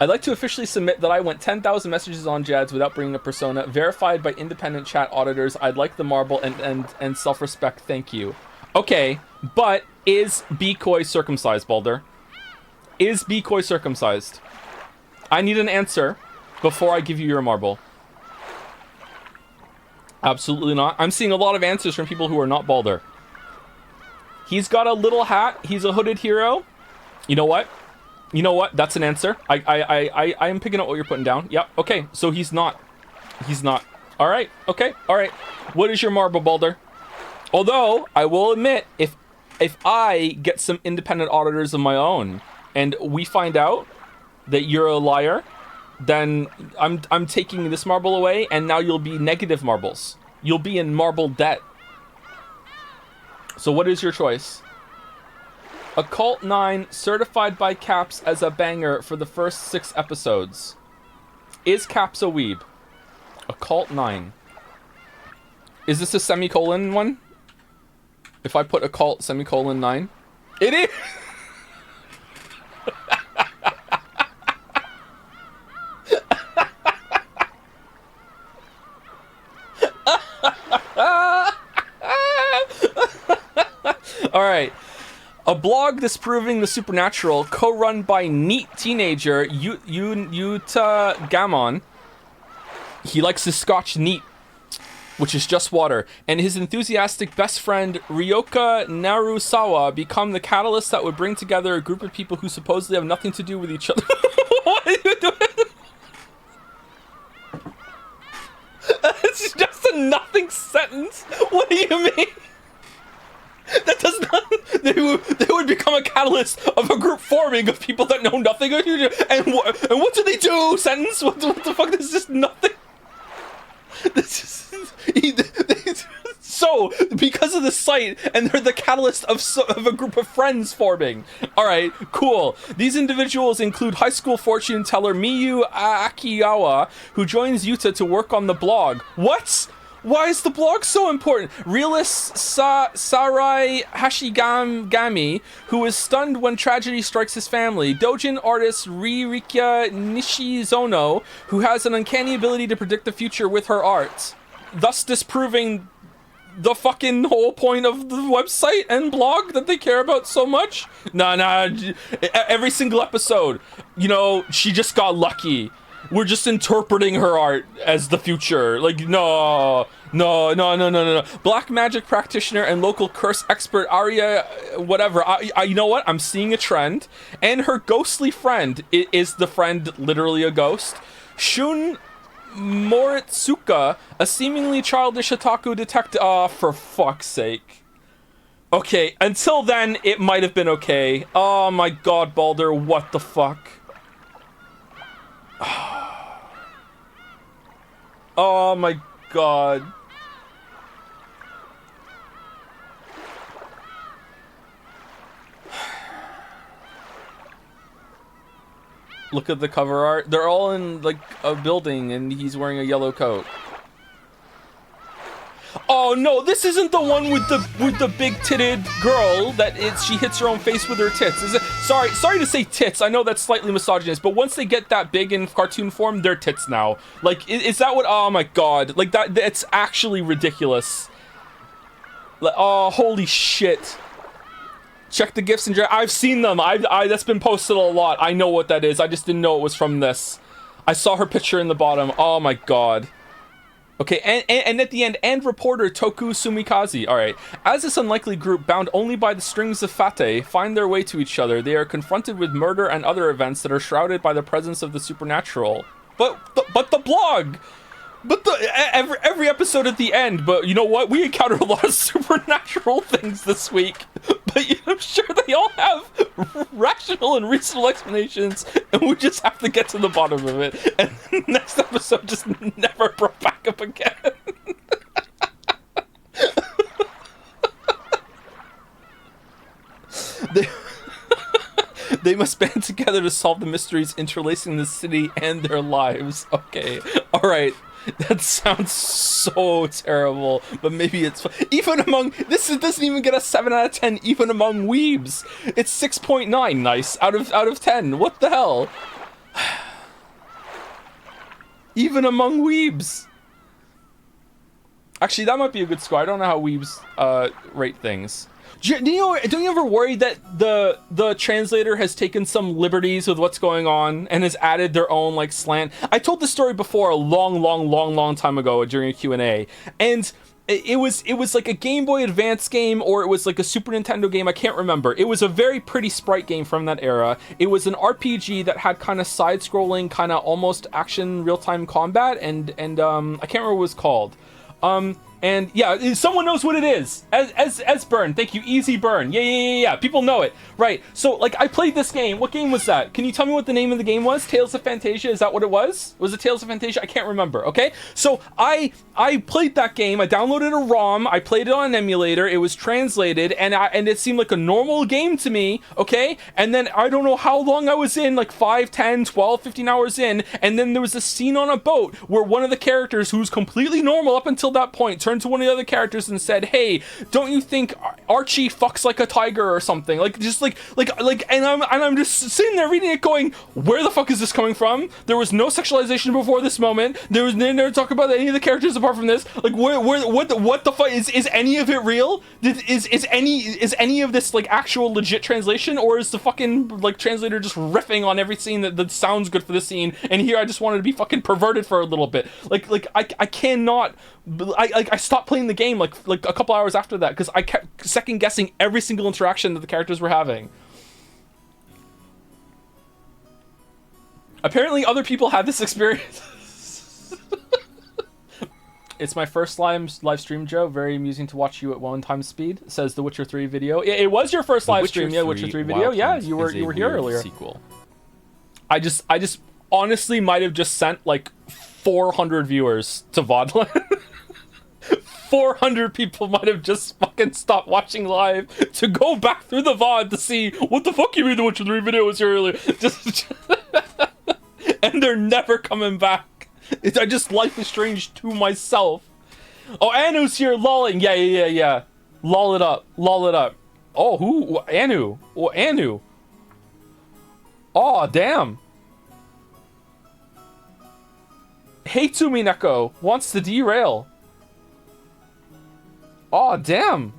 I'd like to officially submit that I went 10,000 messages on Jads without bringing a persona, verified by independent chat auditors. I'd like the marble and self-respect. Thank you. Okay, but is beacoi circumcised, Balder? Is beacoi circumcised? I need an answer before I give you your marble. Absolutely not. I'm seeing a lot of answers from people who are not Balder. He's got a little hat. He's a hooded hero. You know what? You know what? That's an answer. I am picking up what you're putting down. Yep. Okay. So he's not. He's not. All right. Okay. All right. What is your marble, Balder? Although I will admit, if I get some independent auditors of my own and we find out that you're a liar, then I'm taking this marble away, and now you'll be negative marbles. You'll be in marble debt. So what is your choice? Occult 9, certified by Caps as a banger for the first 6 episodes. Is Caps a weeb? Occult 9. Is this a semicolon one? If I put occult semicolon 9? It is! Alright. A blog disproving the supernatural, co-run by neat teenager Yuta Gamon. He likes his scotch neat, which is just water, and his enthusiastic best friend Ryoka Narusawa become the catalyst that would bring together a group of people who supposedly have nothing to do with each other. What are you doing? It's just a nothing sentence. What do you mean? That does not. They would become a catalyst of a group forming of people that know nothing. And what do they do? Sentence. What the fuck? This is just nothing. This is. So because of the site, and they're the catalyst of a group of friends forming. All right, cool. These individuals include high school fortune teller Miyu Akiyawa, who joins Yuta to work on the blog. What? Why is the blog so important? Realist Sarai Hashigami, who is stunned when tragedy strikes his family. Dojin artist Ririka Nishizono, who has an uncanny ability to predict the future with her art, thus disproving the fucking whole point of the website and blog that they care about so much. Nah, every single episode, you know, she just got lucky. We're just interpreting her art as the future. Like, no. Black magic practitioner and local curse expert Arya, whatever. You know what? I'm seeing a trend. And her ghostly friend is the friend literally a ghost. Shun Moritsuka, a seemingly childish otaku detective. Oh, for fuck's sake. Okay, until then, it might have been okay. Oh my god, Balder, what the fuck? Oh my god. Look at the cover art. They're all in like a building and he's wearing a yellow coat. Oh no, this isn't the one with the big titted girl that she hits her own face with her tits. Is it? Sorry to say tits. I know that's slightly misogynist, but once they get that big in cartoon form, they're tits now. Like, is that what? Oh my god, like that's actually ridiculous. Like, oh holy shit. Check the gifts and I've seen them. That's been posted a lot. I know what that is. I just didn't know it was from this. I saw her picture in the bottom. Oh my god. Okay, and at the end, and reporter Toku Sumikaze. Alright. As this unlikely group, bound only by the strings of fate, find their way to each other, they are confronted with murder and other events that are shrouded by the presence of the supernatural. But the blog! But every episode at the end, but you know what? We encountered a lot of supernatural things this week. But I'm sure they all have rational and reasonable explanations, and we just have to get to the bottom of it. And the next episode just never brought back up again. They must band together to solve the mysteries interlacing the city and their lives. Okay, alright. That sounds so terrible, but maybe it's fun. Even among this doesn't even get a 7 out of 10 even among weebs. It's 6.9 nice out of 10. What the hell? Even among weebs. Actually, that might be a good score. I don't know how weebs rate things. Don't you ever worry that the translator has taken some liberties with what's going on and has added their own like slant? I told this story before a long time ago during a Q&A, and it was like a Game Boy Advance game, or it was like a Super Nintendo game. I can't remember. It was a very pretty sprite game from that era. It was an RPG that had kind of side-scrolling, kind of almost action real-time combat, and I can't remember what it was called. And yeah, someone knows what it is. As Burn, thank you, Easy Burn. Yeah. People know it, right? So like, I played this game. What game was that? Can you tell me what the name of the game was? Tales of Fantasia. Is that what it was? Was it Tales of Fantasia? I can't remember. Okay, so I played that game. I downloaded a ROM. I played it on an emulator. It was translated, and it seemed like a normal game to me. Okay, and then I don't know how long I was in, like 5, 10, 12, 15 hours in, and then there was a scene on a boat where one of the characters, who's completely normal up until that point, turned to one of the other characters and said, "Hey, don't you think Archie fucks like a tiger or something?" Like, just like, and I'm just sitting there reading it, going, "Where the fuck is this coming from? There was no sexualization before this moment. There was never talk about any of the characters apart from this. Like, what the fuck is any of it real? Is any of this like actual legit translation, or is the fucking like translator just riffing on every scene that sounds good for the scene? And here I just wanted to be fucking perverted for a little bit. Like I cannot. I stopped playing the game like a couple hours after that because I kept second guessing every single interaction that the characters were having. Apparently other people had this experience. It's my first live stream, Joe. Very amusing to watch you at 1x speed, says the Witcher 3 video. It was your first live stream, yeah, Witcher 3 video. Yeah, you were here earlier. Sequel. I just honestly might have just sent like 400 viewers to VOD. 400 people might have just fucking stopped watching live to go back through the VOD to see what the fuck you mean the Witcher 3 video was here earlier. Just and they're never coming back. I just Life is Strange to myself. Oh, Anu's here lolling. Yeah. Lol it up. Oh, who? Anu. Oh, Anu. Oh, damn. Hates Umineko. Wants to derail. Oh, damn.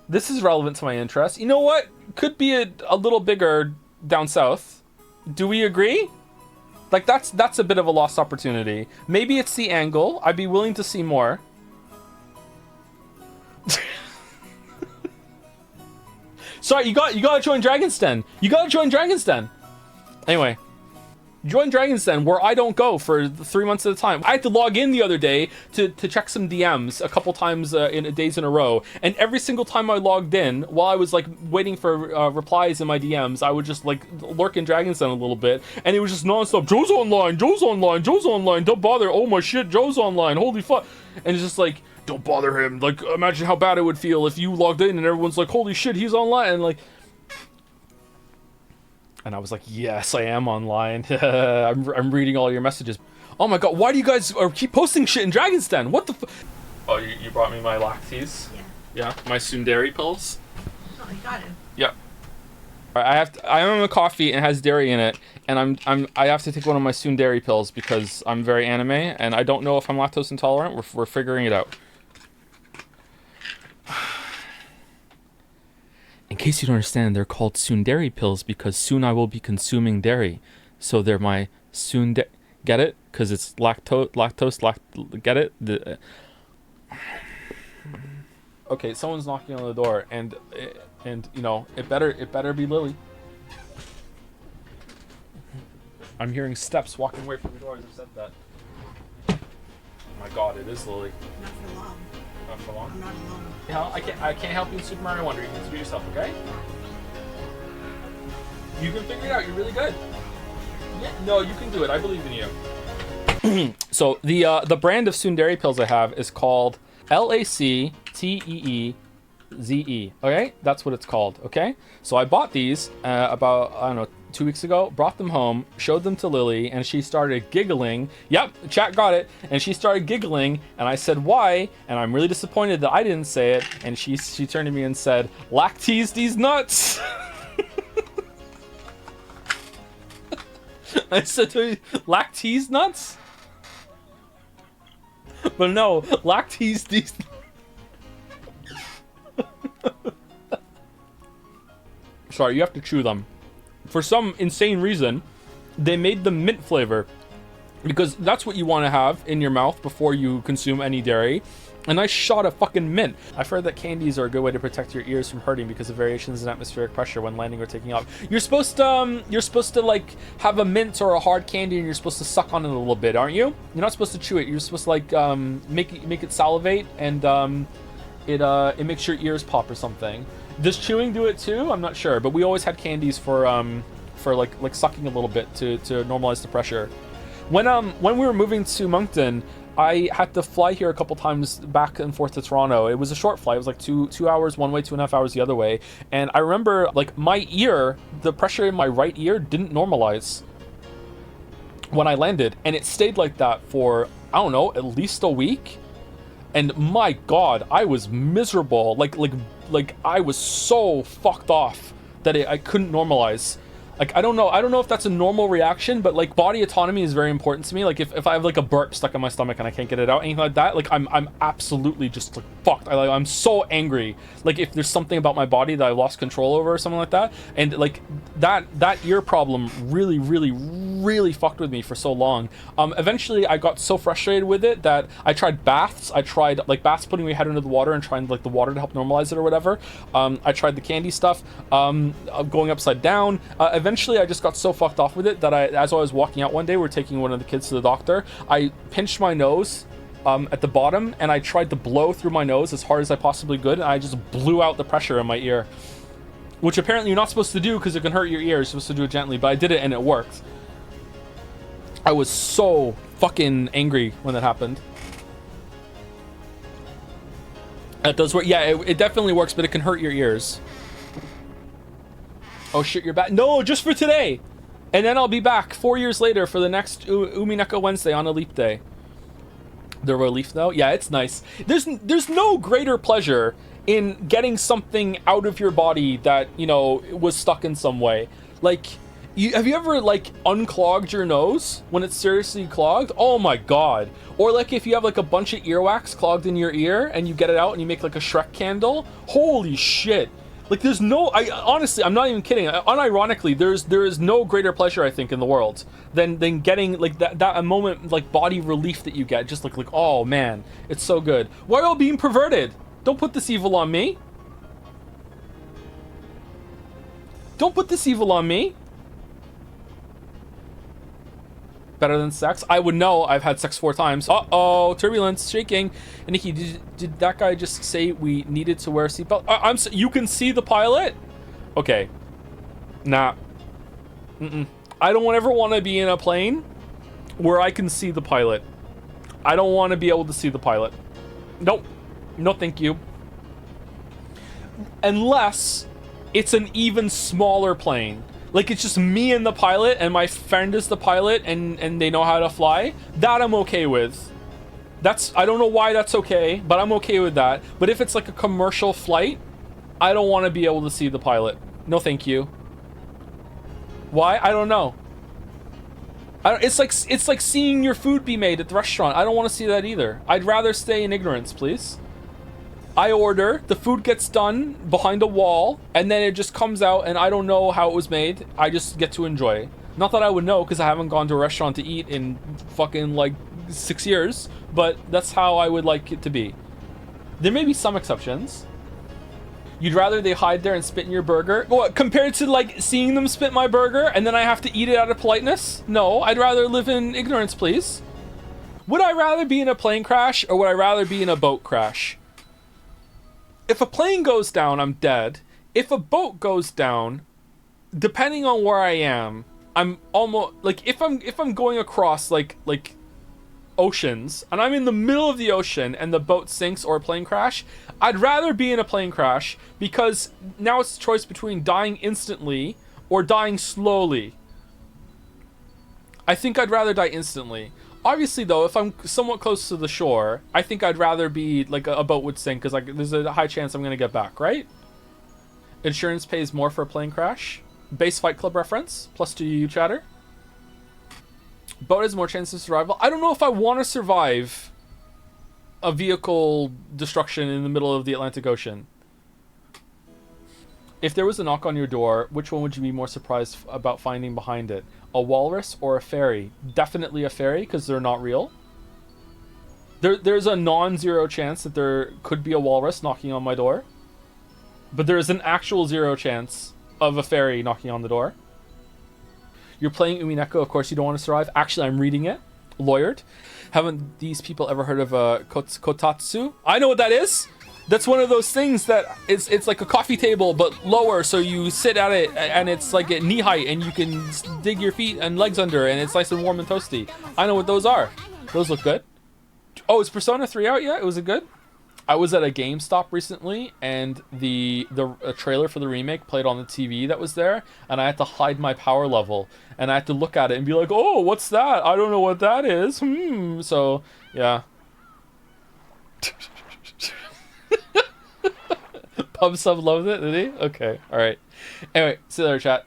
This is relevant to my interest. You know what? Could be a little bigger down south. Do we agree? Like, that's a bit of a lost opportunity. Maybe it's the angle. I'd be willing to see more. Sorry, you gotta join Dragon's Den. Anyway. Join Dragon's Den, where I don't go for 3 months at a time. I had to log in the other day to check some DMs a couple times in days in a row, and every single time I logged in, while I was like waiting for replies in my DMs, I would just like lurk in Dragon's Den a little bit, and it was just nonstop. Joe's online. Don't bother. Oh my shit, Joe's online. Holy fuck! And it's just like, don't bother him. Like, imagine how bad it would feel if you logged in and everyone's like, holy shit, he's online, and like. And I was like, yes, I am online. I'm reading all your messages. Oh my god, why do you guys keep posting shit in Dragon's Den? What the Oh, you brought me my lactase? Yeah, my Sundari pills? Oh, you got it. Yeah. I own a coffee and it has dairy in it, and I have to take one of my Sundari pills because I'm very anime, and I don't know if I'm lactose intolerant. We're figuring it out. In case you don't understand, they're called Sundari pills because soon I will be consuming dairy. So they're my Get it? Because it's lactose. Get it? Okay, someone's knocking on the door, and you know, it better be Lily. I'm hearing steps walking away from the door as I said that. Oh my god, it is Lily. Not for long. Not for long? I'm not alone. You know, I can't help you in Super Mario Wonder. You can do it yourself, okay? You can figure it out. You're really good. Yeah, no, you can do it. I believe in you. So the brand of Sundari pills I have is called LACTEEZE. Okay, that's what it's called. Okay, so I bought these about, I don't know, 2 weeks ago, brought them home, showed them to Lily, and she started giggling. Yep, chat got it. And she started giggling, and I said, why? And I'm really disappointed that I didn't say it. And she turned to me and said, lactase these nuts. I said lactese nuts? But no, lactese these. Sorry, you have to chew them. For some insane reason, they made them mint flavor. Because that's what you want to have in your mouth before you consume any dairy. And I shot a fucking mint. I've heard that candies are a good way to protect your ears from hurting because of variations in atmospheric pressure when landing or taking off. You're supposed to like have a mint or a hard candy and you're supposed to suck on it a little bit, aren't you? You're not supposed to chew it. You're supposed to like make it salivate and it makes your ears pop or something. Does chewing do it too? I'm not sure, but we always had candies for like sucking a little bit to normalize the pressure. When we were moving to Moncton, I had to fly here a couple times back and forth to Toronto. It was a short flight. It was like two hours one way, 2.5 hours the other way. And I remember like my ear, the pressure in my right ear didn't normalize when I landed, and it stayed like that for, I don't know, at least a week. And my God, I was miserable. Like I was so fucked off that I couldn't normalize. Like, I don't know if that's a normal reaction, but like body autonomy is very important to me. Like if I have like a burp stuck in my stomach and I can't get it out, anything like that, like I'm absolutely just like fucked. I'm so angry. Like if there's something about my body that I lost control over or something like that. And like that ear problem really fucked with me for so long. Eventually I got so frustrated with it that I tried baths. I tried like baths, putting my head under the water and trying like the water to help normalize it or whatever. I tried the candy stuff, going upside down. Eventually I just got so fucked off with it that as I was walking out one day, we're taking one of the kids to the doctor, I pinched my nose at the bottom and I tried to blow through my nose as hard as I possibly could, and I just blew out the pressure in my ear, which apparently you're not supposed to do because it can hurt your ears. You're supposed to do it gently, but I did it and it worked. I was so fucking angry when that happened. That does work. Yeah, it definitely works, but it can hurt your ears. Oh shit, you're back. No, just for today. And then I'll be back 4 years later for the next Umineko Wednesday on a leap day. The relief though? Yeah, it's nice. There's no greater pleasure in getting something out of your body that, you know, was stuck in some way. Like, have you ever like unclogged your nose when it's seriously clogged? Oh my God. Or like if you have like a bunch of earwax clogged in your ear and you get it out and you make like a Shrek candle. Holy shit. Like there's no, honestly, I'm not even kidding. Unironically, there is no greater pleasure I think in the world than getting like that a moment like body relief that you get. Just like oh man, it's so good. Why are you all being perverted? Don't put this evil on me. Don't put this evil on me. Better than sex? I would know. I've had sex 4 times. Uh-oh, turbulence, shaking. And Nikki, did that guy just say we needed to wear a seatbelt? You can see the pilot? Okay. Nah. I don't ever want to be in a plane where I can see the pilot. I don't want to be able to see the pilot. Nope. No, thank you. Unless it's an even smaller plane. Like it's just me and the pilot and my friend is the pilot and they know how to fly. That I'm okay with. I don't know why that's okay, but I'm okay with that. But if it's like a commercial flight, I don't want to be able to see the pilot. No thank you. Why? I don't know. It's like seeing your food be made at the restaurant. I don't want to see that either. I'd rather stay in ignorance, please. I order, the food gets done behind a wall, and then it just comes out, and I don't know how it was made. I just get to enjoy. Not that I would know, because I haven't gone to a restaurant to eat in fucking, like, 6 years, but that's how I would like it to be. There may be some exceptions. You'd rather they hide there and spit in your burger? What, compared to, like, seeing them spit my burger, and then I have to eat it out of politeness? No, I'd rather live in ignorance, please. Would I rather be in a plane crash, or would I rather be in a boat crash? If a plane goes down, I'm dead. If a boat goes down, depending on where I am, I'm almost like if I'm going across like oceans and I'm in the middle of the ocean and the boat sinks or a plane crash, I'd rather be in a plane crash because now it's a choice between dying instantly or dying slowly. I think I'd rather die instantly. Obviously, though, if I'm somewhat close to the shore, I think I'd rather be, like, a boat would sink, because, like, there's a high chance I'm going to get back, right? Insurance pays more for a plane crash. Base Fight Club reference, plus 2 chatter. boat has more chance of survival. I don't know if I want to survive a vehicle destruction in the middle of the Atlantic Ocean. If there was a knock on your door, which one would you be more surprised about finding behind it? A walrus or a fairy? Definitely a fairy, because they're not real. There's a non-zero chance that there could be a walrus knocking on my door. But there is an actual 0 chance of a fairy knocking on the door. You're playing Umineko, of course you don't want to survive. Actually, I'm reading it. Lawyered. Haven't these people ever heard of kotatsu? I know what that is! That's one of those things that it's like a coffee table, but lower, so you sit at it, and it's like at knee height, and you can dig your feet and legs under, and it's nice and warm and toasty. I know what those are. Those look good. Oh, is Persona 3 out yet? Was it good? I was at a GameStop recently, and the trailer for the remake played on the TV that was there, and I had to hide my power level, and I had to look at it and be like, oh, what's that? I don't know what that is. So, yeah. Pub Sub loved it, did he? Okay, alright. Anyway, see you later, chat.